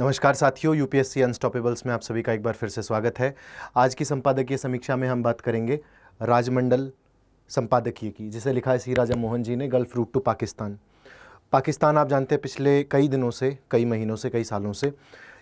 नमस्कार साथियों, यूपीएससी अनस्टॉपेबल्स में आप सभी का एक बार फिर से स्वागत है। आज की संपादकीय समीक्षा में हम बात करेंगे राजमंडल संपादकीय की, जिसे लिखा है सी राजा मोहन जी ने, gulf route to Pakistan. Pakistan आप जानते हैं पिछले कई दिनों से, कई महीनों से, कई सालों से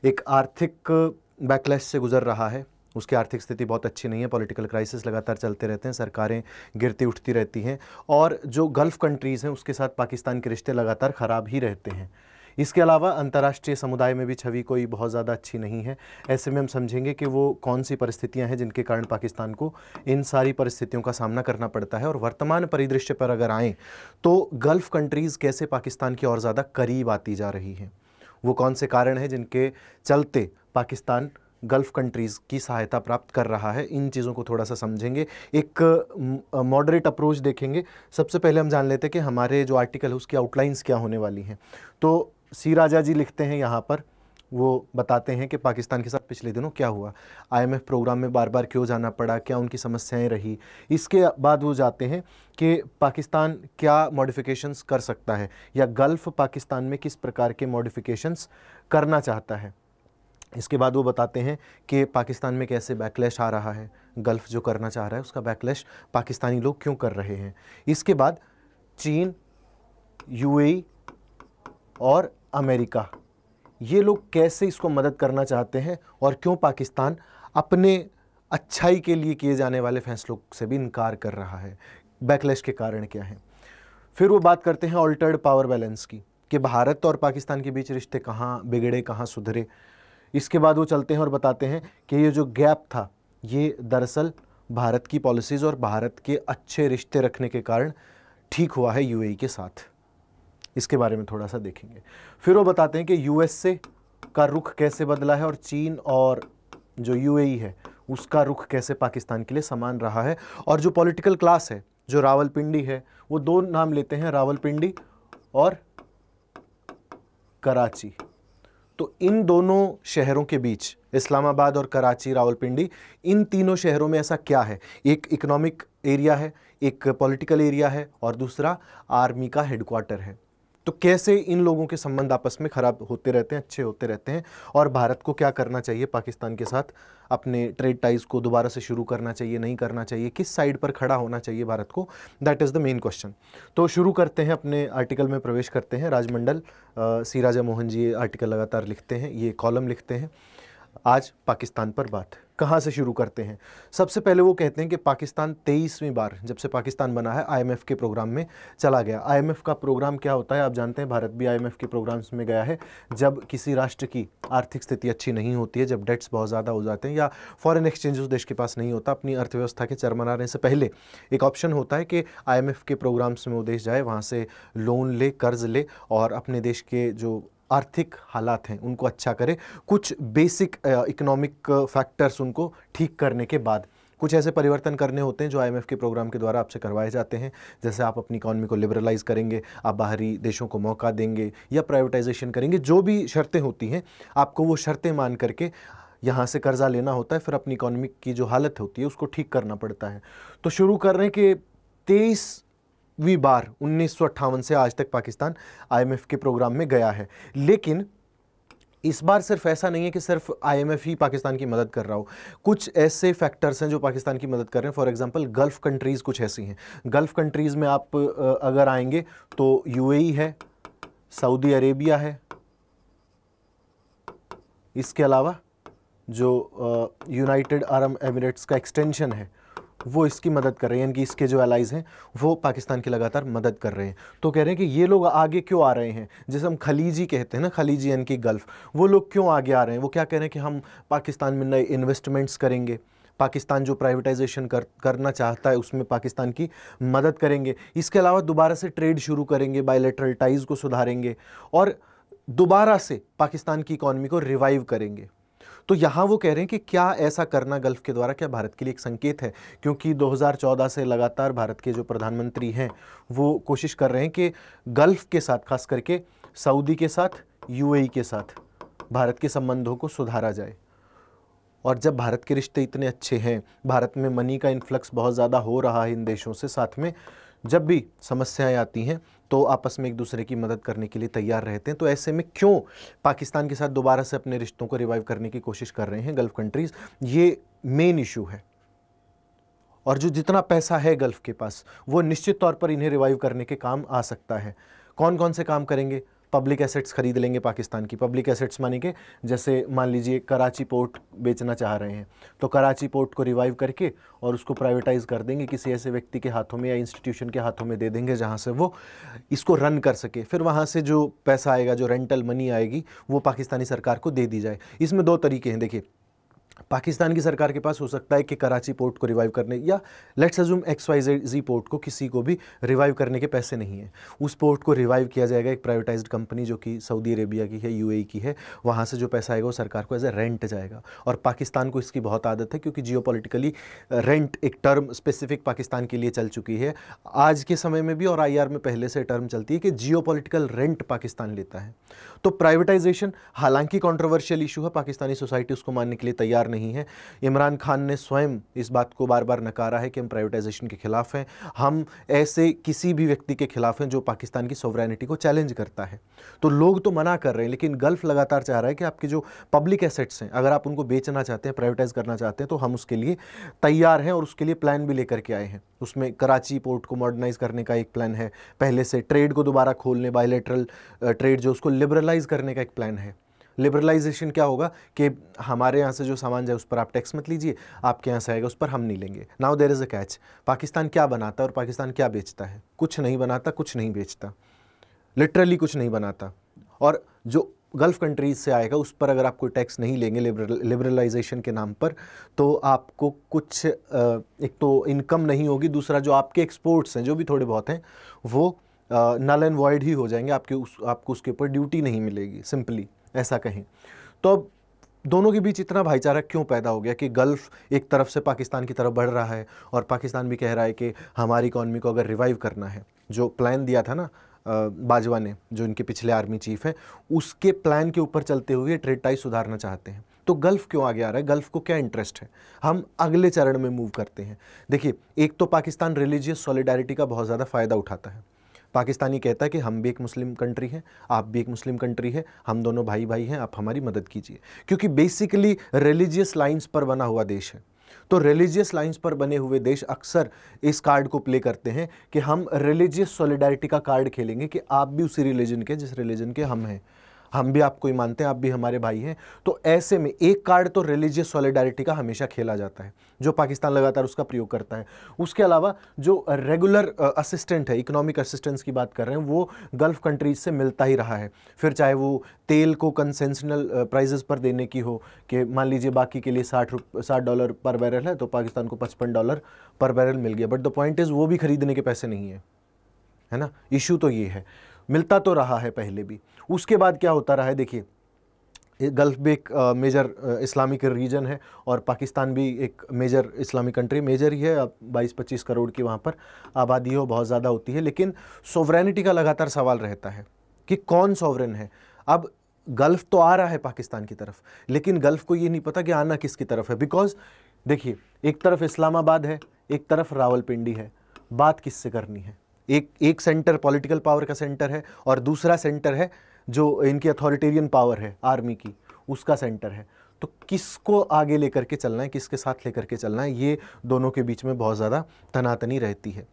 एक आर्थिक बैकलैश से गुजर रहा है। उसकी आर्थिक स्थिति बहुत अच्छी नहीं है, पॉलिटिकल क्राइसिस लगातार चलते रहते हैं, सरकारें गिरती उठती रहती हैं और जो गल्फ़ कंट्रीज़ हैं उसके साथ पाकिस्तान के रिश्ते लगातार ख़राब ही रहते हैं। इसके अलावा अंतर्राष्ट्रीय समुदाय में भी छवि कोई बहुत ज़्यादा अच्छी नहीं है। ऐसे में हम समझेंगे कि वो कौन सी परिस्थितियां हैं जिनके कारण पाकिस्तान को इन सारी परिस्थितियों का सामना करना पड़ता है, और वर्तमान परिदृश्य पर अगर आएँ तो गल्फ़ कंट्रीज़ कैसे पाकिस्तान की और ज़्यादा करीब आती जा रही हैं, वो कौन से कारण हैं जिनके चलते पाकिस्तान गल्फ़ कंट्रीज़ की सहायता प्राप्त कर रहा है। इन चीज़ों को थोड़ा सा समझेंगे, एक मॉडरेट अप्रोच देखेंगे। सबसे पहले हम जान लेते हैं कि हमारे जो आर्टिकल है उसकी आउटलाइंस क्या होने वाली हैं। तो सी राजा जी लिखते हैं यहाँ पर, वो बताते हैं कि पाकिस्तान के साथ पिछले दिनों क्या हुआ, आईएमएफ प्रोग्राम में बार बार क्यों जाना पड़ा, क्या उनकी समस्याएं रही। इसके बाद वो जाते हैं कि पाकिस्तान क्या मॉडिफिकेशंस कर सकता है, या गल्फ़ पाकिस्तान में किस प्रकार के मॉडिफिकेशंस करना चाहता है। इसके बाद वो बताते हैं कि पाकिस्तान में कैसे बैकलैश आ रहा है, गल्फ़ जो करना चाह रहा है उसका बैकलैश पाकिस्तानी लोग क्यों कर रहे हैं। इसके बाद चीन, यूएई और अमेरिका, ये लोग कैसे इसको मदद करना चाहते हैं और क्यों पाकिस्तान अपने अच्छाई के लिए किए जाने वाले फैसलों से भी इनकार कर रहा है, बैकलैश के कारण क्या हैं। फिर वो बात करते हैं ऑल्टर्ड पावर बैलेंस की, कि भारत और पाकिस्तान के बीच रिश्ते कहाँ बिगड़े, कहाँ सुधरे। इसके बाद वो चलते हैं और बताते हैं कि ये जो गैप था ये दरअसल भारत की पॉलिसीज़ और भारत के अच्छे रिश्ते रखने के कारण ठीक हुआ है यूएई के साथ। इसके बारे में थोड़ा सा देखेंगे। फिर वो बताते हैं कि यूएसए का रुख कैसे बदला है और चीन और जो यूएई है उसका रुख कैसे पाकिस्तान के लिए समान रहा है। और जो पॉलिटिकल क्लास है, जो रावलपिंडी है, वो दो नाम लेते हैं, रावलपिंडी और कराची। तो इन दोनों शहरों के बीच, इस्लामाबाद और कराची, रावलपिंडी, इन तीनों शहरों में ऐसा क्या है, एक इकोनॉमिक एरिया है, एक पॉलिटिकल एरिया है और दूसरा आर्मी का हेडक्वार्टर है। तो कैसे इन लोगों के संबंध आपस में ख़राब होते रहते हैं, अच्छे होते रहते हैं, और भारत को क्या करना चाहिए पाकिस्तान के साथ, अपने ट्रेड टाइज़ को दोबारा से शुरू करना चाहिए, नहीं करना चाहिए, किस साइड पर खड़ा होना चाहिए भारत को, that is the main question. तो शुरू करते हैं, अपने आर्टिकल में प्रवेश करते हैं। राजमंडल सी राजा मोहन जी ये आर्टिकल लगातार लिखते हैं, ये कॉलम लिखते हैं। आज पाकिस्तान पर बात, कहाँ से शुरू करते हैं। सबसे पहले वो कहते हैं कि पाकिस्तान 23वीं बार, जब से पाकिस्तान बना है, आईएमएफ के प्रोग्राम में चला गया। आईएमएफ का प्रोग्राम क्या होता है आप जानते हैं, भारत भी आईएमएफ के प्रोग्राम्स में गया है। जब किसी राष्ट्र की आर्थिक स्थिति अच्छी नहीं होती है, जब डेट्स बहुत ज़्यादा हो जाते हैं या फॉरेन एक्सचेंज उस देश के पास नहीं होता, अपनी अर्थव्यवस्था के चरमराने से पहले एक ऑप्शन होता है कि आईएमएफ के प्रोग्राम्स में वो देश जाए, वहाँ से लोन ले, कर्ज ले और अपने देश के जो आर्थिक हालात हैं उनको अच्छा करे। कुछ बेसिक इकोनॉमिक फैक्टर्स उनको ठीक करने के बाद कुछ ऐसे परिवर्तन करने होते हैं जो आईएमएफ के प्रोग्राम के द्वारा आपसे करवाए जाते हैं। जैसे आप अपनी इकॉनमी को लिबरलाइज़ करेंगे, आप बाहरी देशों को मौका देंगे या प्राइवेटाइजेशन करेंगे, जो भी शर्तें होती हैं आपको वो शर्तें मान करके यहाँ से कर्जा लेना होता है, फिर अपनी इकॉनमी की जो हालत होती है उसको ठीक करना पड़ता है। तो शुरू कर रहे हैं कि 23वीं बार 1958 से आज तक पाकिस्तान आईएमएफ के प्रोग्राम में गया है। लेकिन इस बार सिर्फ ऐसा नहीं है कि सिर्फ आईएमएफ ही पाकिस्तान की मदद कर रहा हो, कुछ ऐसे फैक्टर्स हैं जो पाकिस्तान की मदद कर रहे हैं। फॉर एग्जांपल गल्फ़ कंट्रीज़ कुछ ऐसी हैं। गल्फ़ कंट्रीज़ में आप अगर आएंगे तो यूएई है, सऊदी अरेबिया है, इसके अलावा जो यूनाइटेड अरब एमिरेट्स का एक्सटेंशन है वो इसकी मदद कर रहे हैं, यानी कि इसके जो एलाइज़ हैं वो पाकिस्तान की लगातार मदद कर रहे हैं। तो कह रहे हैं कि ये लोग आगे क्यों आ रहे हैं, जैसे हम खलीजी कहते हैं ना, खलीजी यानी कि गल्फ़, वो लोग क्यों आगे आ रहे हैं। वो क्या कह रहे हैं कि हम पाकिस्तान में नए इन्वेस्टमेंट्स करेंगे, पाकिस्तान जो प्राइवेटाइजेशन करना चाहता है उसमें पाकिस्तान की मदद करेंगे। इसके अलावा दोबारा से ट्रेड शुरू करेंगे, बायलैटरल टाइज़ को सुधारेंगे और दोबारा से पाकिस्तान की इकॉनमी को रिवाइव करेंगे। तो यहाँ वो कह रहे हैं कि क्या ऐसा करना गल्फ़ के द्वारा क्या भारत के लिए एक संकेत है, क्योंकि 2014 से लगातार भारत के जो प्रधानमंत्री हैं वो कोशिश कर रहे हैं कि गल्फ़ के साथ, खास करके सऊदी के साथ, यूएई के साथ भारत के संबंधों को सुधारा जाए। और जब भारत के रिश्ते इतने अच्छे हैं, भारत में मनी का इन्फ्लक्स बहुत ज़्यादा हो रहा है इन देशों से, साथ में जब भी समस्याएं आती हैं तो आपस में एक दूसरे की मदद करने के लिए तैयार रहते हैं। तो ऐसे में क्यों पाकिस्तान के साथ दोबारा से अपने रिश्तों को रिवाइव करने की कोशिश कर रहे हैं गल्फ कंट्रीज़, ये मेन इशू है। और जो जितना पैसा है गल्फ के पास, वो निश्चित तौर पर इन्हें रिवाइव करने के काम आ सकता है। कौन कौन से काम करेंगे? पब्लिक एसेट्स खरीद लेंगे पाकिस्तान की। पब्लिक एसेट्स माने के जैसे मान लीजिए कराची पोर्ट बेचना चाह रहे हैं, तो कराची पोर्ट को रिवाइव करके और उसको प्राइवेटाइज कर देंगे, किसी ऐसे व्यक्ति के हाथों में या इंस्टीट्यूशन के हाथों में दे देंगे जहां से वो इसको रन कर सके। फिर वहां से जो पैसा आएगा, जो रेंटल मनी आएगी, वो पाकिस्तानी सरकार को दे दी जाए। इसमें दो तरीके हैं। देखिए, पाकिस्तान की सरकार के पास हो सकता है कि कराची पोर्ट को रिवाइव करने, या लेट्स अज्यूम XYZ पोर्ट को, किसी को भी रिवाइव करने के पैसे नहीं है, उस पोर्ट को रिवाइव किया जाएगा एक प्राइवेटाइज्ड कंपनी जो कि सऊदी अरेबिया की है, UAE की है। वहाँ से जो पैसा आएगा वो सरकार को एज ए रेंट जाएगा। और पाकिस्तान को इसकी बहुत आदत है, क्योंकि जियोपॉलिटिकली रेंट एक टर्म स्पेसिफिक पाकिस्तान के लिए चल चुकी है आज के समय में भी, और IR में पहले से टर्म चलती है कि जियोपॉलिटिकल रेंट पाकिस्तान लेता है। तो प्राइवेटाइजेशन हालांकि कॉन्ट्रोवर्शियल इशू है, पाकिस्तानी सोसाइटी उसको मानने के लिए तैयार नहीं है। इमरान खान ने स्वयं इस बात को बार बार नकारा है कि हम प्राइवेटाइजेशन के खिलाफ हैं, हम ऐसे किसी भी व्यक्ति के खिलाफ हैं जो पाकिस्तान की सोवरेनिटी को चैलेंज करता है। तो लोग तो मना कर रहे हैं, लेकिन गल्फ लगातार चाह रहा है कि आपके जो पब्लिक एसेट्स हैं, अगर आप उनको बेचना चाहते हैं, प्राइवेटाइज करना चाहते हैं, तो हम उसके लिए तैयार हैं और उसके लिए प्लान भी लेकर के आए हैं। उसमें कराची पोर्ट को मॉडर्नाइज करने का एक प्लान है, पहले से ट्रेड को दोबारा खोलने, बायलैटरल ट्रेड जो उसको लिबरलाइज करने का एक प्लान है। लिबरलाइजेशन क्या होगा कि हमारे यहाँ से जो सामान जाए उस पर आप टैक्स मत लीजिए, आपके यहाँ से आएगा उस पर हम नहीं लेंगे। Now there is a catch, Pakistan क्या बनाता है और पाकिस्तान क्या बेचता है? कुछ नहीं बनाता, कुछ नहीं बेचता, लिटरली कुछ नहीं बनाता। और जो गल्फ़ कंट्रीज़ से आएगा उस पर अगर आप कोई टैक्स नहीं लेंगे लिबरलाइजेशन के नाम पर, तो आपको कुछ एक तो इनकम नहीं होगी, दूसरा जो आपके एक्सपोर्ट्स हैं जो भी थोड़े बहुत हैं वो नल एंड वॉइड ही हो जाएंगे, आपको उसके ऊपर ड्यूटी नहीं मिलेगी, सिंपली ऐसा कहें। तो अब दोनों के बीच इतना भाईचारा क्यों पैदा हो गया कि गल्फ़ एक तरफ से पाकिस्तान की तरफ बढ़ रहा है और पाकिस्तान भी कह रहा है कि हमारी इकॉनमी को अगर रिवाइव करना है, जो प्लान दिया था ना बाजवा ने, जो इनके पिछले आर्मी चीफ हैं, उसके प्लान के ऊपर चलते हुए ट्रेड टाई सुधारना चाहते हैं। तो गल्फ़ क्यों आगे आ रहा है? गल्फ़ को क्या इंटरेस्ट है? हम अगले चरण में मूव करते हैं। देखिए, एक तो पाकिस्तान रिलीजियस सॉलिडारिटी का बहुत ज़्यादा फ़ायदा उठाता है। पाकिस्तानी कहता है कि हम भी एक मुस्लिम कंट्री हैं, आप भी एक मुस्लिम कंट्री है, हम दोनों भाई भाई हैं, आप हमारी मदद कीजिए। क्योंकि बेसिकली रिलीजियस लाइंस पर बना हुआ देश है। तो रिलीजियस लाइंस पर बने हुए देश अक्सर इस कार्ड को प्ले करते हैं कि हम रिलीजियस सॉलिडारिटी का कार्ड खेलेंगे कि आप भी उसी रिलीजन के जिस रिलीजन के हम हैं, हम भी आपको ही मानते हैं, आप भी हमारे भाई हैं। तो ऐसे में एक कार्ड तो रिलीजियस सॉलिडारिटी का हमेशा खेला जाता है, जो पाकिस्तान लगातार उसका प्रयोग करता है। उसके अलावा जो रेगुलर असिस्टेंट है, इकोनॉमिक असिस्टेंस की बात कर रहे हैं, वो गल्फ़ कंट्रीज से मिलता ही रहा है। फिर चाहे वो तेल को कंसेशनल प्राइजेस पर देने की हो, कि मान लीजिए बाकी के लिए $60 पर बैरल है, तो पाकिस्तान को $55 पर बैरल मिल गया। बट द पॉइंट इज़ वो भी खरीदने के पैसे नहीं है ना। इशू तो ये है, मिलता तो रहा है पहले भी। उसके बाद क्या होता रहा है? देखिए, गल्फ़ भी एक मेजर इस्लामिक रीजन है और पाकिस्तान भी एक मेजर इस्लामिक कंट्री, मेजर ही है। अब 22-25 करोड़ की वहाँ पर आबादी हो, बहुत ज़्यादा होती है। लेकिन सोवरेनिटी का लगातार सवाल रहता है कि कौन सॉवरेन है। अब गल्फ़ तो आ रहा है पाकिस्तान की तरफ, लेकिन गल्फ़ को ये नहीं पता कि आना किसकी तरफ है। बिकॉज देखिए, एक तरफ इस्लामाबाद है, एक तरफ रावलपिंडी है, बात किससे करनी है? एक सेंटर पॉलिटिकल पावर का सेंटर है और दूसरा सेंटर है जो इनकी अथॉरिटेरियन पावर है, आर्मी की, उसका सेंटर है। तो किसको आगे लेकर के चलना है, किसके साथ लेकर के चलना है, ये दोनों के बीच में बहुत ज़्यादा तनातनी रहती है।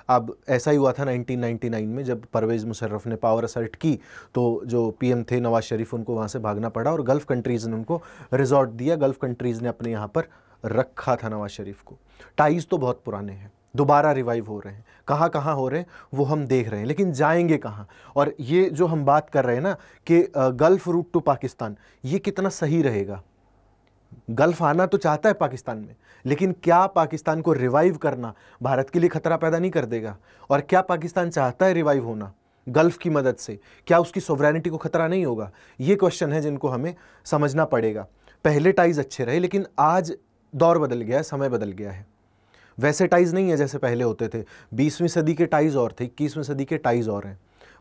अब ऐसा ही हुआ था 1999 में, जब परवेज़ मुशर्रफ ने पावर असर्ट की, तो जो PM थे नवाज शरीफ, उनको वहाँ से भागना पड़ा और गल्फ़ कंट्रीज़ ने उनको रिजॉर्ट दिया। गल्फ़ कंट्रीज़ ने अपने यहाँ पर रखा था नवाज शरीफ को। टाइज तो बहुत पुराने हैं, दोबारा रिवाइव हो रहे हैं, कहाँ कहाँ हो रहे हैं वो हम देख रहे हैं, लेकिन जाएंगे कहाँ? और ये जो हम बात कर रहे हैं ना कि गल्फ़ रूट टू पाकिस्तान, ये कितना सही रहेगा? गल्फ़ आना तो चाहता है पाकिस्तान में, लेकिन क्या पाकिस्तान को रिवाइव करना भारत के लिए खतरा पैदा नहीं कर देगा? और क्या पाकिस्तान चाहता है रिवाइव होना गल्फ़ की मदद से? क्या उसकी सोवरेनिटी को खतरा नहीं होगा? ये क्वेश्चन है जिनको हमें समझना पड़ेगा। पहले टाइज अच्छे रहे, लेकिन आज दौर बदल गया है, समय बदल गया है। वैसे टाइज नहीं है जैसे पहले होते थे। 20वीं सदी के टाइज और थे, 21वीं सदी के टाइज और हैं।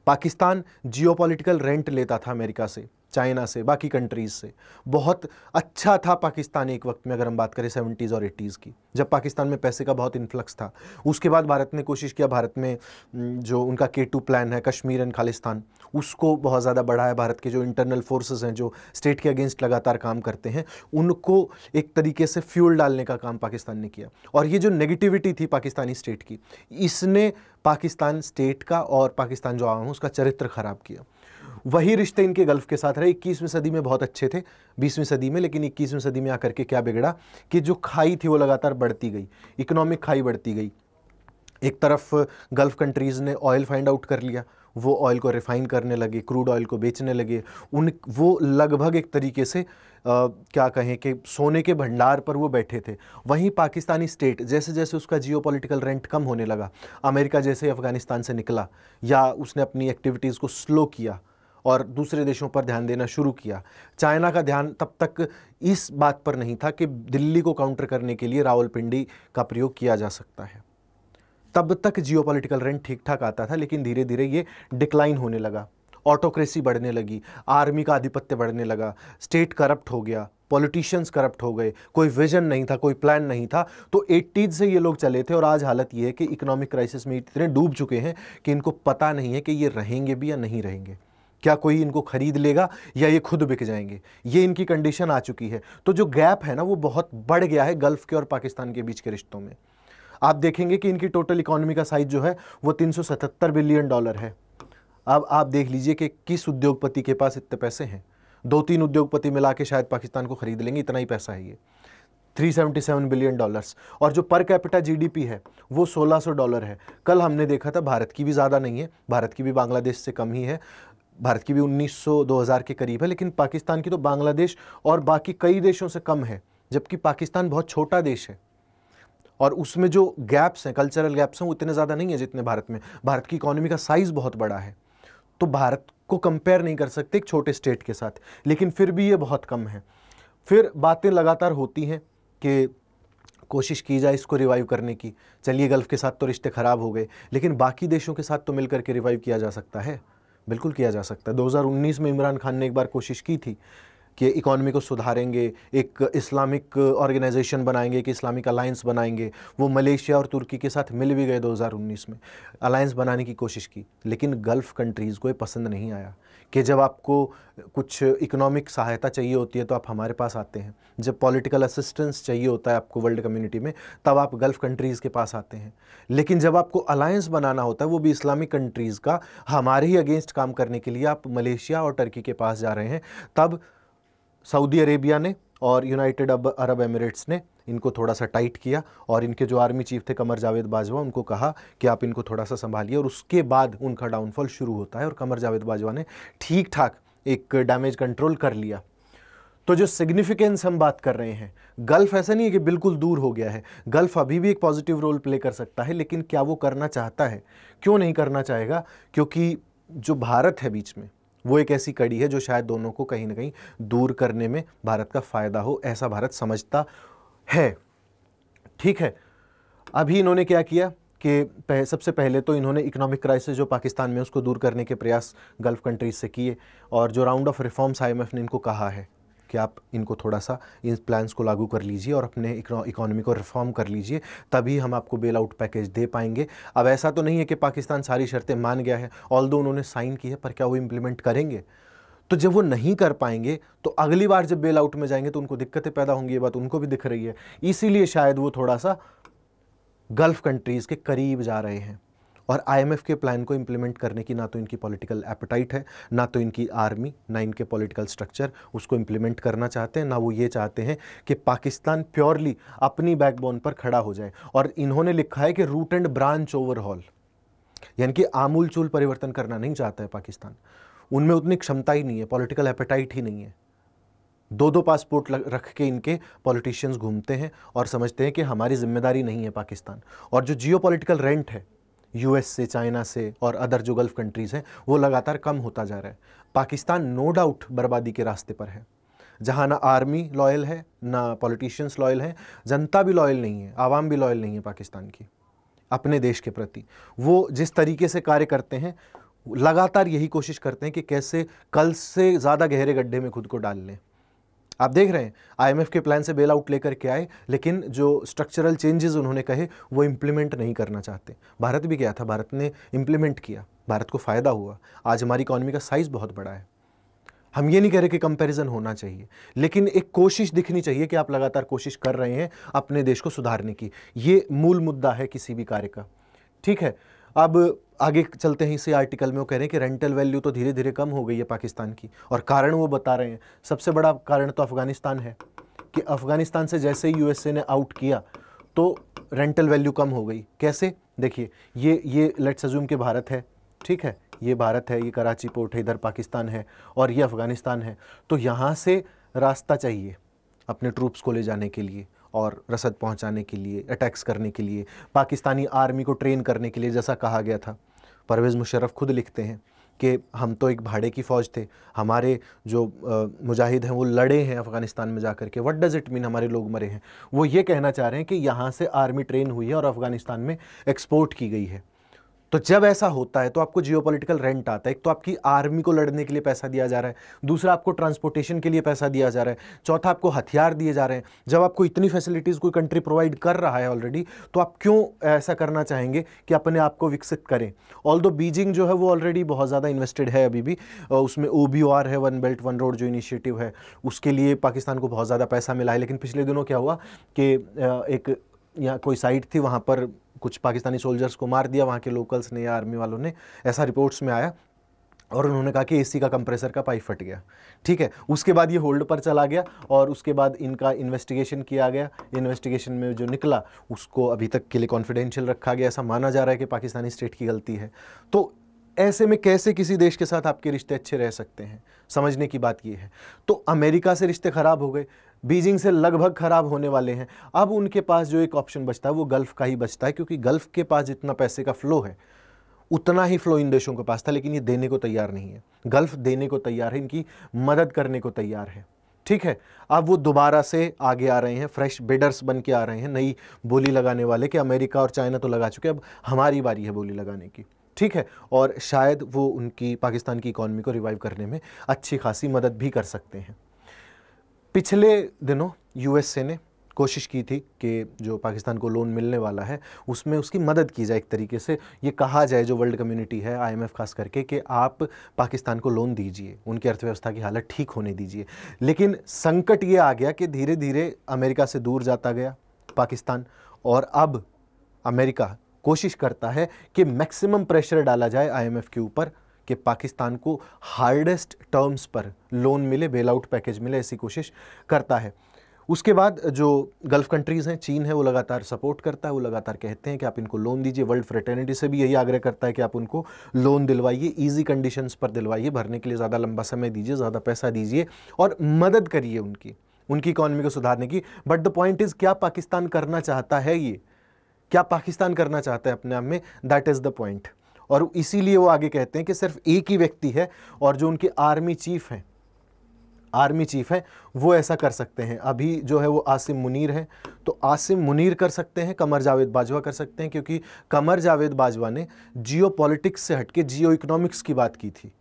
पाकिस्तान जियोपॉलिटिकल रेंट लेता था अमेरिका से, चाइना से, बाकी कंट्रीज़ से। बहुत अच्छा था पाकिस्तान एक वक्त में, अगर हम बात करें 70s और 80s की, जब पाकिस्तान में पैसे का बहुत इन्फ्लक्स था। उसके बाद भारत ने कोशिश किया, भारत में जो उनका K2 प्लान है, कश्मीर एंड खालिस्तान, उसको बहुत ज़्यादा बढ़ाया। भारत के जो इंटरनल फोर्सेस हैं, जो स्टेट के अगेंस्ट लगातार काम करते हैं, उनको एक तरीके से फ्यूल डालने का काम पाकिस्तान ने किया। और ये जो नेगेटिविटी थी पाकिस्तानी स्टेट की, इसने पाकिस्तान स्टेट का और पाकिस्तान जो आवाम है उसका चरित्र ख़राब किया। वही रिश्ते इनके गल्फ़ के साथ रहे। 21वीं सदी में बहुत अच्छे थे, 20वीं सदी में, लेकिन 21वीं सदी में आकर के क्या बिगड़ा कि जो खाई थी वो लगातार बढ़ती गई, इकोनॉमिक खाई बढ़ती गई। एक तरफ गल्फ़ कंट्रीज़ ने ऑयल फाइंड आउट कर लिया, वो ऑयल को रिफ़ाइन करने लगे, क्रूड ऑयल को बेचने लगे। वो लगभग एक तरीके से क्या कहें कि सोने के भंडार पर वो बैठे थे। वहीं पाकिस्तानी स्टेट जैसे जैसे उसका जियोपॉलिटिकल रेंट कम होने लगा, अमेरिका जैसे अफ़गानिस्तान से निकला या उसने अपनी एक्टिविटीज़ को स्लो किया और दूसरे देशों पर ध्यान देना शुरू किया। चाइना का ध्यान तब तक इस बात पर नहीं था कि दिल्ली को काउंटर करने के लिए रावलपिंडी का प्रयोग किया जा सकता है। तब तक जियोपॉलिटिकल रेंट ठीक ठाक आता था, लेकिन धीरे धीरे ये डिक्लाइन होने लगा। ऑटोक्रेसी बढ़ने लगी, आर्मी का आधिपत्य बढ़ने लगा, स्टेट करप्ट हो गया, पॉलिटिशियंस करप्ट हो गए, कोई विजन नहीं था, कोई प्लान नहीं था। तो 80s से ये लोग चले थे और आज हालत ये है कि इकोनॉमिक क्राइसिस में इतने डूब चुके हैं कि इनको पता नहीं है कि ये रहेंगे भी या नहीं रहेंगे, क्या कोई इनको खरीद लेगा या ये खुद बिक जाएंगे। ये इनकी कंडीशन आ चुकी है। तो जो गैप है ना, वो बहुत बढ़ गया है गल्फ़ के और पाकिस्तान के बीच के रिश्तों में। आप देखेंगे कि इनकी टोटल इकोनॉमी का साइज जो है वो $377 बिलियन है। अब आप देख लीजिए कि किस उद्योगपति के पास इतने पैसे हैं। 2-3 उद्योगपति मिला के शायद पाकिस्तान को खरीद लेंगे, इतना ही पैसा है ये, $377 बिलियन। और जो पर कैपिटा GDP है वो $1600 है। कल हमने देखा था, भारत की भी ज़्यादा नहीं है, भारत की भी बांग्लादेश से कम ही है, भारत की भी 1900-2000 के करीब है, लेकिन पाकिस्तान की तो बांग्लादेश और बाकी कई देशों से कम है, जबकि पाकिस्तान बहुत छोटा देश है और उसमें जो गैप्स हैं, कल्चरल गैप्स हैं, वो इतने ज़्यादा नहीं है जितने भारत में। भारत की इकोनॉमी का साइज़ बहुत बड़ा है, तो भारत को कंपेयर नहीं कर सकते एक छोटे स्टेट के साथ, लेकिन फिर भी ये बहुत कम है। फिर बातें लगातार होती हैं कि कोशिश की जाए इसको रिवाइव करने की। चलिए, गल्फ़ के साथ तो रिश्ते ख़राब हो गए, लेकिन बाकी देशों के साथ तो मिल करके रिवाइव किया जा सकता है, बिल्कुल किया जा सकता है। 2019 में इमरान खान ने एक बार कोशिश की थी कि इकॉनमी को सुधारेंगे, एक इस्लामिक ऑर्गेनाइजेशन बनाएंगे, कि इस्लामिक अलायंस बनाएंगे। वो मलेशिया और तुर्की के साथ मिल भी गए 2019 में, अलायंस बनाने की कोशिश की, लेकिन गल्फ़ कंट्रीज़ को ये पसंद नहीं आया कि जब आपको कुछ इकोनॉमिक सहायता चाहिए होती है तो आप हमारे पास आते हैं, जब पॉलिटिकल असिस्टेंस चाहिए होता है आपको वर्ल्ड कम्युनिटी में तब आप गल्फ़ कंट्रीज़ के पास आते हैं, लेकिन जब आपको अलायंस बनाना होता है वो भी इस्लामिक कंट्रीज़ का, हमारे ही अगेंस्ट काम करने के लिए आप मलेशिया और टर्की के पास जा रहे हैं, तब सऊदी अरेबिया ने और यूनाइटेड अरब एमिरेट्स ने इनको थोड़ा सा टाइट किया और इनके जो आर्मी चीफ थे कमर जावेद बाजवा, उनको कहा कि आप इनको थोड़ा सा संभालिए, और उसके बाद उनका डाउनफॉल शुरू होता है और कमर जावेद बाजवा ने ठीक ठाक एक डैमेज कंट्रोल कर लिया। तो जो सिग्निफिकेंस हम बात कर रहे हैं, गल्फ़ ऐसा नहीं है कि बिल्कुल दूर हो गया है, गल्फ़ अभी भी एक पॉजिटिव रोल प्ले कर सकता है, लेकिन क्या वो करना चाहता है? क्यों नहीं करना चाहेगा? क्योंकि जो भारत है बीच में, वो एक ऐसी कड़ी है जो शायद दोनों को कहीं ना कहीं दूर करने में भारत का फ़ायदा हो, ऐसा भारत समझता है। ठीक है, अभी इन्होंने क्या किया कि सबसे पहले तो इन्होंने इकोनॉमिक क्राइसिस जो पाकिस्तान में उसको दूर करने के प्रयास गल्फ़ कंट्रीज से किए, और जो राउंड ऑफ रिफॉर्म्स IMF ने इनको कहा है कि आप इनको थोड़ा सा इन प्लान्स को लागू कर लीजिए और अपने इकोनॉमी को रिफॉर्म कर लीजिए, तभी हम आपको बेल आउट पैकेज दे पाएंगे। अब ऐसा तो नहीं है कि पाकिस्तान सारी शर्तें मान गया है, ऑल्दो उन्होंने साइन की है, पर क्या वो इम्प्लीमेंट करेंगे? तो जब वो नहीं कर पाएंगे तो अगली बार जब बेल आउट में जाएंगे तो उनको दिक्कतें पैदा होंगी, ये बात उनको भी दिख रही है। इसीलिए शायद वो थोड़ा सा गल्फ़ कंट्रीज़ के करीब जा रहे हैं, और IMF के प्लान को इम्प्लीमेंट करने की ना तो इनकी पॉलिटिकल एपेटाइट है, ना तो इनकी आर्मी, ना इनके पॉलिटिकल स्ट्रक्चर उसको इम्प्लीमेंट करना चाहते हैं, ना वो ये चाहते हैं कि पाकिस्तान प्योरली अपनी बैकबोन पर खड़ा हो जाए। और इन्होंने लिखा है कि रूट एंड ब्रांच ओवरहॉल, यानी कि आमूल चूल परिवर्तन करना नहीं चाहता है पाकिस्तान, उनमें उतनी क्षमता ही नहीं है, पॉलिटिकल एपेटाइट ही नहीं है। 2-2 पासपोर्ट रख के इनके पॉलिटिशियंस घूमते हैं और समझते हैं कि हमारी जिम्मेदारी नहीं है पाकिस्तान। और जो जियोपॉलिटिकल रेंट है US से, चाइना से और अदर जो गल्फ़ कंट्रीज़ हैं, वो लगातार कम होता जा रहा है। पाकिस्तान नो डाउट बर्बादी के रास्ते पर है, जहाँ ना आर्मी लॉयल है, ना पॉलिटिशियंस लॉयल हैं, जनता भी लॉयल नहीं है, आवाम भी लॉयल नहीं है पाकिस्तान की अपने देश के प्रति। वो जिस तरीके से कार्य करते हैं लगातार यही कोशिश करते हैं कि कैसे कल से ज़्यादा गहरे गड्ढे में खुद को डाल लें। आप देख रहे हैं आईएमएफ के प्लान से बेल आउट लेकर के आए, लेकिन जो स्ट्रक्चरल चेंजेस उन्होंने कहे वो इंप्लीमेंट नहीं करना चाहते। भारत भी गया था, भारत ने इंप्लीमेंट किया, भारत को फ़ायदा हुआ। आज हमारी इकॉनमी का साइज़ बहुत बड़ा है। हम ये नहीं कह रहे कि कंपैरिजन होना चाहिए, लेकिन एक कोशिश दिखनी चाहिए कि आप लगातार कोशिश कर रहे हैं अपने देश को सुधारने की। ये मूल मुद्दा है किसी भी कार्य का। ठीक है, अब आगे चलते हैं इसी आर्टिकल में। वो कह रहे हैं कि रेंटल वैल्यू तो धीरे धीरे कम हो गई है पाकिस्तान की, और कारण वो बता रहे हैं। सबसे बड़ा कारण तो अफगानिस्तान है कि अफगानिस्तान से जैसे ही यूएसए ने आउट किया तो रेंटल वैल्यू कम हो गई। कैसे? देखिए, ये लेट्स अज्यूम कि भारत है, ठीक है, ये भारत है, ये कराची पोर्ट है, इधर पाकिस्तान है और ये अफ़गानिस्तान है। तो यहाँ से रास्ता चाहिए अपने ट्रूप्स को ले जाने के लिए और रसद पहुँचाने के लिए, अटैक्स करने के लिए, पाकिस्तानी आर्मी को ट्रेन करने के लिए, जैसा कहा गया था। परवेज़ मुशर्रफ खुद लिखते हैं कि हम तो एक भाड़े की फ़ौज थे, हमारे जो मुजाहिद हैं वो लड़े हैं अफ़गानिस्तान में जाकर के। व्हाट डज़ इट मीन हमारे लोग मरे हैं? वो ये कहना चाह रहे हैं कि यहाँ से आर्मी ट्रेन हुई है और अफ़गानिस्तान में एक्सपोर्ट की गई है। तो जब ऐसा होता है तो आपको जियोपॉलिटिकल रेंट आता है। एक तो आपकी आर्मी को लड़ने के लिए पैसा दिया जा रहा है, दूसरा आपको ट्रांसपोर्टेशन के लिए पैसा दिया जा रहा है, चौथा आपको हथियार दिए जा रहे हैं। जब आपको इतनी फैसिलिटीज़ कोई कंट्री प्रोवाइड कर रहा है ऑलरेडी, तो आप क्यों ऐसा करना चाहेंगे कि अपने आप को विकसित करें? ऑल्दो बीजिंग जो है वो ऑलरेडी बहुत ज़्यादा इन्वेस्टेड है अभी भी, उसमें OBR है, वन बेल्ट वन रोड जो इनिशिएटिव है, उसके लिए पाकिस्तान को बहुत ज़्यादा पैसा मिला है। लेकिन पिछले दिनों क्या हुआ कि एक यहाँ कोई साइट थी, वहाँ पर कुछ पाकिस्तानी सोल्जर्स को मार दिया वहाँ के लोकल्स ने या आर्मी वालों ने, ऐसा रिपोर्ट्स में आया। और उन्होंने कहा कि एसी का कंप्रेसर का पाइप फट गया। ठीक है, उसके बाद ये होल्ड पर चला गया और उसके बाद इनका इन्वेस्टिगेशन किया गया। इन्वेस्टिगेशन में जो निकला उसको अभी तक के लिए कॉन्फिडेंशियल रखा गया। ऐसा माना जा रहा है कि पाकिस्तानी स्टेट की गलती है। तो ऐसे में कैसे किसी देश के साथ आपके रिश्ते अच्छे रह सकते हैं, समझने की बात ये है। तो अमेरिका से रिश्ते ख़राब हो गए, बीजिंग से लगभग ख़राब होने वाले हैं। अब उनके पास जो एक ऑप्शन बचता है वो गल्फ़ का ही बचता है, क्योंकि गल्फ़ के पास जितना पैसे का फ़्लो है उतना ही फ़्लो इन देशों के पास था, लेकिन ये देने को तैयार नहीं है। गल्फ़ देने को तैयार है, इनकी मदद करने को तैयार है। ठीक है, अब वो दोबारा से आगे आ रहे हैं, फ्रेश बिडर्स बन के आ रहे हैं, नई बोली लगाने वाले कि अमेरिका और चाइना तो लगा चुके, अब हमारी बारी है बोली लगाने की। ठीक है, और शायद वो उनकी पाकिस्तान की इकॉनमी को रिवाइव करने में अच्छी खासी मदद भी कर सकते हैं। पिछले दिनों यूएसए ने कोशिश की थी कि जो पाकिस्तान को लोन मिलने वाला है उसमें उसकी मदद की जाए। एक तरीके से ये कहा जाए, जो वर्ल्ड कम्युनिटी है, IMF खास करके, कि आप पाकिस्तान को लोन दीजिए, उनकी अर्थव्यवस्था की हालत ठीक होने दीजिए। लेकिन संकट ये आ गया कि धीरे धीरे अमेरिका से दूर जाता गया पाकिस्तान, और अब अमेरिका कोशिश करता है कि मैक्सिमम प्रेशर डाला जाए IMF के ऊपर कि पाकिस्तान को हार्डेस्ट टर्म्स पर लोन मिले, बेल आउट पैकेज मिले, ऐसी कोशिश करता है। उसके बाद जो गल्फ़ कंट्रीज़ हैं, चीन है, वो लगातार सपोर्ट करता है, वो लगातार कहते हैं कि आप इनको लोन दीजिए। वर्ल्ड फ्रेटर्निटी से भी यही आग्रह करता है कि आप उनको लोन दिलवाइए, ईजी कंडीशंस पर दिलवाइए, भरने के लिए ज़्यादा लंबा समय दीजिए, ज़्यादा पैसा दीजिए और मदद करिए उनकी इकॉनमी को सुधारने की। बट द पॉइंट इज़, क्या पाकिस्तान करना चाहता है ये? क्या पाकिस्तान करना चाहता है अपने आप में? That is the point. और इसीलिए वो आगे कहते हैं कि सिर्फ एक ही व्यक्ति है और जो उनके आर्मी चीफ हैं वो ऐसा कर सकते हैं। अभी जो है वो आसिम मुनीर है, तो आसिम मुनीर कर सकते हैं, कमर जावेद बाजवा कर सकते हैं, क्योंकि कमर जावेद बाजवा ने जियो पॉलिटिक्स से हटके जियो इकोनॉमिक्स की बात की थी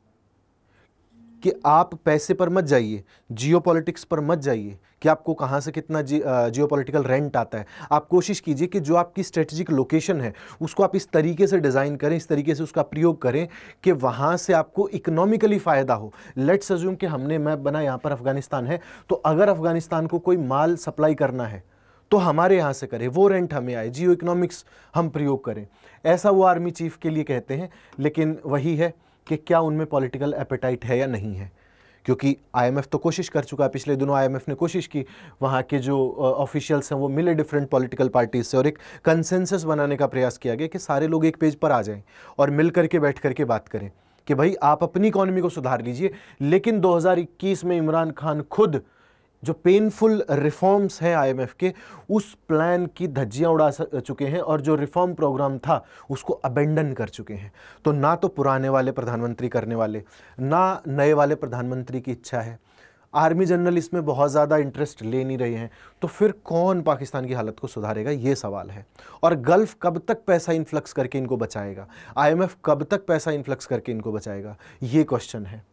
कि आप पैसे पर मत जाइए, जियो पॉलिटिक्स पर मत जाइए कि आपको कहाँ से कितना जियो पॉलिटिकल रेंट आता है। आप कोशिश कीजिए कि जो आपकी स्ट्रेटेजिक लोकेशन है उसको आप इस तरीके से डिज़ाइन करें, इस तरीके से उसका प्रयोग करें कि वहाँ से आपको इकोनॉमिकली फ़ायदा हो। लेट्स अज्यूम कि हमने मैप बना, यहाँ पर अफ़गानिस्तान है, तो अगर अफ़गानिस्तान को कोई माल सप्लाई करना है तो हमारे यहाँ से करें, वो रेंट हमें आए, जियो इकोनॉमिक्स हम प्रयोग करें। ऐसा वो आर्मी चीफ के लिए कहते हैं। लेकिन वही है कि क्या उनमें पॉलिटिकल एपेटाइट है या नहीं है, क्योंकि IMF तो कोशिश कर चुका है। पिछले दिनों IMF ने कोशिश की, वहाँ के जो ऑफिशियल्स हैं वो मिले डिफरेंट पॉलिटिकल पार्टीज से और एक कंसेंसस बनाने का प्रयास किया गया कि सारे लोग एक पेज पर आ जाएं और मिल करके बैठ करके बात करें कि भाई आप अपनी इकॉनमी को सुधार लीजिए। लेकिन 2021 में इमरान खान खुद जो पेनफुल रिफॉर्म्स हैं IMF के, उस प्लान की धज्जियां उड़ा चुके हैं और जो रिफॉर्म प्रोग्राम था उसको अबेंडन कर चुके हैं। तो ना तो पुराने वाले प्रधानमंत्री करने वाले, ना नए वाले प्रधानमंत्री की इच्छा है। आर्मी जनरल इसमें बहुत ज़्यादा इंटरेस्ट ले नहीं रहे हैं, तो फिर कौन पाकिस्तान की हालत को सुधारेगा, ये सवाल है। और गल्फ कब तक पैसा इन्फ्लक्स करके इनको बचाएगा, IMF कब तक पैसा इन्फ्लक्स करके इनको बचाएगा, ये क्वेश्चन है।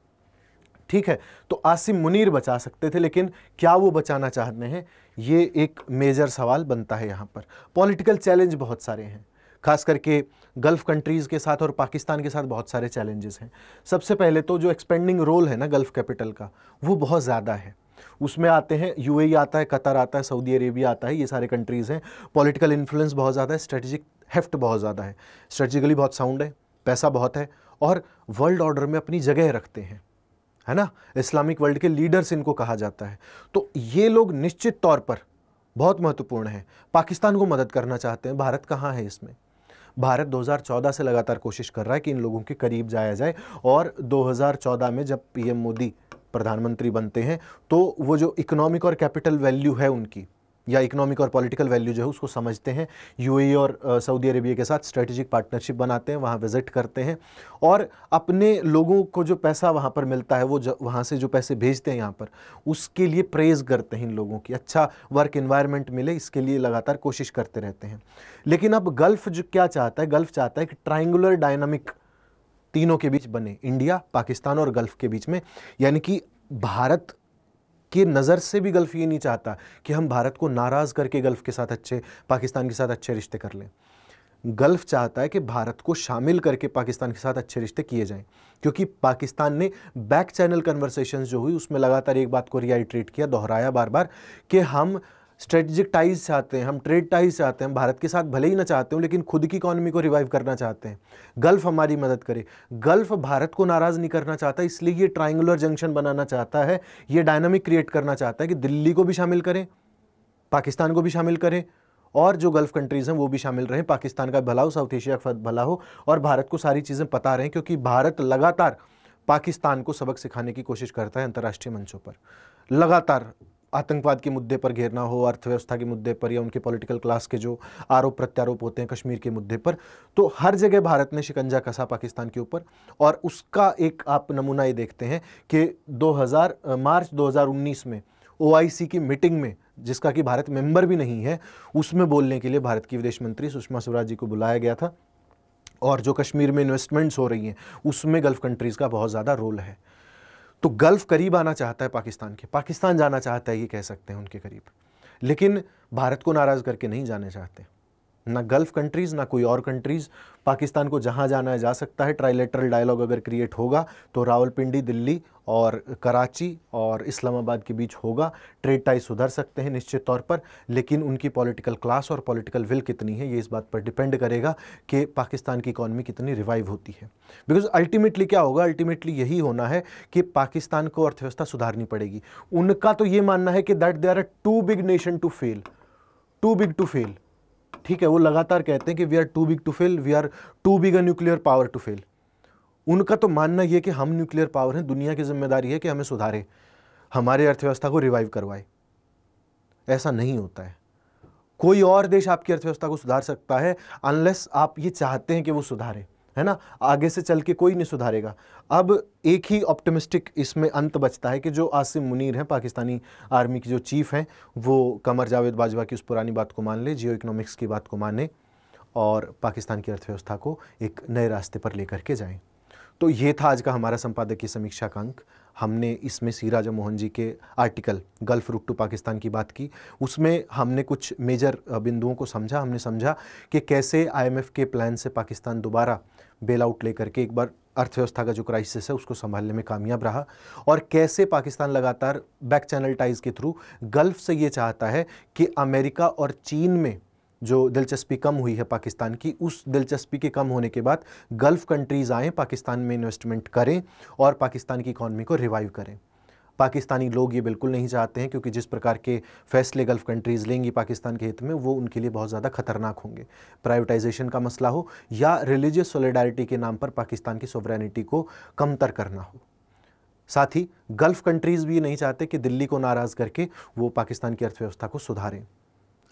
ठीक है, तो आसिम मुनीर बचा सकते थे, लेकिन क्या वो बचाना चाहते हैं, ये एक मेजर सवाल बनता है यहाँ पर। पॉलिटिकल चैलेंज बहुत सारे हैं, खास करके गल्फ कंट्रीज़ के साथ और पाकिस्तान के साथ बहुत सारे चैलेंजेस हैं। सबसे पहले तो जो एक्सपेंडिंग रोल है ना गल्फ कैपिटल का, वो बहुत ज़्यादा है। उसमें आते हैं UAE आता है, कतर आता है, सऊदी अरेबिया आता है, ये सारे कंट्रीज़ हैं। पॉलिटिकल इन्फ्लुएंस बहुत ज़्यादा है, स्ट्रेटेजिक हेफ्ट बहुत ज़्यादा है, स्ट्रेटेजिकली बहुत साउंड है, पैसा बहुत है, और वर्ल्ड ऑर्डर में अपनी जगह रखते हैं, है ना। इस्लामिक वर्ल्ड के लीडर्स इनको कहा जाता है। तो ये लोग निश्चित तौर पर बहुत महत्वपूर्ण हैं, पाकिस्तान को मदद करना चाहते हैं। भारत कहाँ है इसमें? भारत 2014 से लगातार कोशिश कर रहा है कि इन लोगों के करीब जाया जाए, और 2014 में जब PM मोदी प्रधानमंत्री बनते हैं तो वो जो इकोनॉमिक और कैपिटल वैल्यू है उनकी, या इकोनॉमिक और पॉलिटिकल वैल्यू जो है उसको समझते हैं। UAE और सऊदी अरेबिया के साथ स्ट्रेटेजिक पार्टनरशिप बनाते हैं, वहाँ विजिट करते हैं, और अपने लोगों को जो पैसा वहाँ पर मिलता है, वो वहाँ से जो पैसे भेजते हैं यहाँ पर, उसके लिए प्रेज़ करते हैं इन लोगों की, अच्छा वर्क इन्वायरमेंट मिले, इसके लिए लगातार कोशिश करते रहते हैं। लेकिन अब गल्फ़ जो क्या चाहता है, गल्फ़ चाहता है कि ट्रायंगुलर डायनामिक तीनों के बीच बने, इंडिया, पाकिस्तान और गल्फ़ के बीच में। यानी कि भारत की नज़र से भी गल्फ़ ये नहीं चाहता कि हम भारत को नाराज़ करके गल्फ़ के साथ अच्छे, पाकिस्तान के साथ अच्छे रिश्ते कर लें। गल्फ़ चाहता है कि भारत को शामिल करके पाकिस्तान के साथ अच्छे रिश्ते किए जाएं, क्योंकि पाकिस्तान ने बैक चैनल कन्वर्सेशंस जो हुई उसमें लगातार एक बात को रिआइट्रेट किया, दोहराया बार बार, कि हम स्ट्रेटजिक टाइज चाहते हैं, हम ट्रेड टाइज चाहते हैं, हम भारत के साथ भले ही ना चाहते हो लेकिन खुद की इकॉनमी को रिवाइव करना चाहते हैं, गल्फ़ हमारी मदद करे। गल्फ़ भारत को नाराज़ नहीं करना चाहता, इसलिए ये ट्रायंगुलर जंक्शन बनाना चाहता है, ये डायनामिक क्रिएट करना चाहता है कि दिल्ली को भी शामिल करें, पाकिस्तान को भी शामिल करें, और जो गल्फ़ कंट्रीज़ हैं वो भी शामिल रहें, पाकिस्तान का भला हो, साउथ एशिया का भला हो, और भारत को सारी चीज़ें पता रहें, क्योंकि भारत लगातार पाकिस्तान को सबक सिखाने की कोशिश करता है अंतर्राष्ट्रीय मंचों पर। लगातार आतंकवाद के मुद्दे पर घेरना हो, अर्थव्यवस्था के मुद्दे पर, या उनके पॉलिटिकल क्लास के जो आरोप प्रत्यारोप होते हैं कश्मीर के मुद्दे पर, तो हर जगह भारत ने शिकंजा कसा पाकिस्तान के ऊपर। और उसका एक आप नमूना ये देखते हैं कि मार्च 2019 में OIC की मीटिंग में, जिसका कि भारत मेंबर भी नहीं है, उसमें बोलने के लिए भारत की विदेश मंत्री सुषमा स्वराज जी को बुलाया गया था। और जो कश्मीर में इन्वेस्टमेंट्स हो रही हैं उसमें गल्फ़ कंट्रीज़ का बहुत ज़्यादा रोल है। तो गल्फ़ करीब आना चाहता है पाकिस्तान के, पाकिस्तान जाना चाहता है, ये कह सकते हैं उनके करीब, लेकिन भारत को नाराज़ करके नहीं जाने चाहते। ना गल्फ़ कंट्रीज़ ना कोई और कंट्रीज़, पाकिस्तान को जहाँ जाना है जा सकता है। ट्राइलेटरल डायलॉग अगर क्रिएट होगा तो रावलपिंडी, दिल्ली और कराची और इस्लामाबाद के बीच होगा। ट्रेड टाई सुधर सकते हैं निश्चित तौर पर, लेकिन उनकी पॉलिटिकल क्लास और पॉलिटिकल विल कितनी है ये इस बात पर डिपेंड करेगा कि पाकिस्तान की इकॉनमी कितनी रिवाइव होती है। बिकॉज अल्टीमेटली क्या होगा, अल्टीमेटली यही होना है कि पाकिस्तान को अर्थव्यवस्था सुधारनी पड़ेगी। उनका तो ये मानना है कि that they are a too big nation to fail, too big to fail. ठीक है, वो लगातार कहते हैं कि we are too big to fail, we are too big a nuclear power to fail. उनका तो मानना यह कि हम न्यूक्लियर पावर हैं, दुनिया की जिम्मेदारी है कि हमें सुधारे, हमारे अर्थव्यवस्था को रिवाइव करवाए। ऐसा नहीं होता है। कोई और देश आपकी अर्थव्यवस्था को सुधार सकता है अनलेस आप ये चाहते हैं कि वो सुधारे, है ना। आगे से चल के कोई नहीं सुधारेगा। अब एक ही ऑप्टिमिस्टिक इसमें अंत बचता है कि जो आसिम मुनीर हैं, पाकिस्तानी आर्मी की जो चीफ हैं, वो कमर जावेद बाजवा की उस पुरानी बात को मान ले, जियो इकोनॉमिक्स की बात को माने, और पाकिस्तान की अर्थव्यवस्था को एक नए रास्ते पर लेकर के जाएं। तो ये था आज का हमारा संपादकीय समीक्षा का अंक। हमने इसमें सी राजा मोहन जी के article gulf route to Pakistan की बात की। उसमें हमने कुछ मेजर बिंदुओं को समझा। हमने समझा कि कैसे IMF के प्लान से पाकिस्तान दोबारा बेल आउट लेकर के एक बार अर्थव्यवस्था का जो क्राइसिस है उसको संभालने में कामयाब रहा, और कैसे पाकिस्तान लगातार बैक चैनल टाइज़ के थ्रू गल्फ़ से ये चाहता है कि अमेरिका और चीन में जो दिलचस्पी कम हुई है पाकिस्तान की, उस दिलचस्पी के कम होने के बाद गल्फ़ कंट्रीज़ आएँ, पाकिस्तान में इन्वेस्टमेंट करें और पाकिस्तान की इकॉनमी को रिवाइव करें। पाकिस्तानी लोग ये बिल्कुल नहीं चाहते हैं, क्योंकि जिस प्रकार के फैसले गल्फ़ कंट्रीज़ लेंगी पाकिस्तान के हित में, वो उनके लिए बहुत ज़्यादा खतरनाक होंगे। प्राइवेटाइजेशन का मसला हो या रिलीजियस सॉलिडारिटी के नाम पर पाकिस्तान की सॉवरेनिटी को कमतर करना हो। साथ ही गल्फ़ कंट्रीज़ भी ये नहीं चाहते कि दिल्ली को नाराज़ करके वो पाकिस्तान की अर्थव्यवस्था को सुधारें।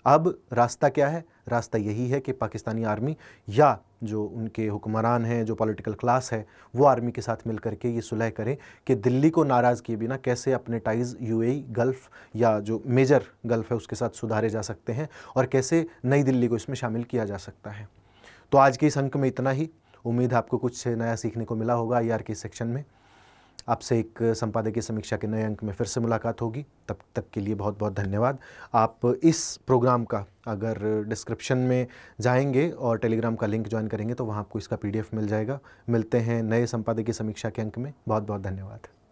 अब रास्ता क्या है? रास्ता यही है कि पाकिस्तानी आर्मी या जो उनके हुक्मरान हैं, जो पॉलिटिकल क्लास है, वो आर्मी के साथ मिल करके ये सुलह करें कि दिल्ली को नाराज़ किए बिना कैसे अपने टाइज़ यूएई गल्फ़ या जो मेजर गल्फ़ है उसके साथ सुधारे जा सकते हैं और कैसे नई दिल्ली को इसमें शामिल किया जा सकता है। तो आज के इस अंक में इतना ही। उम्मीद है आपको कुछ नया सीखने को मिला होगा IR के सेक्शन में। आपसे एक संपादकीय समीक्षा के नए अंक में फिर से मुलाकात होगी। तब तक के लिए बहुत बहुत धन्यवाद। आप इस प्रोग्राम का अगर डिस्क्रिप्शन में जाएंगे और टेलीग्राम का लिंक ज्वाइन करेंगे तो वहाँ आपको इसका PDF मिल जाएगा। मिलते हैं नए संपादकीय समीक्षा के अंक में। बहुत बहुत धन्यवाद।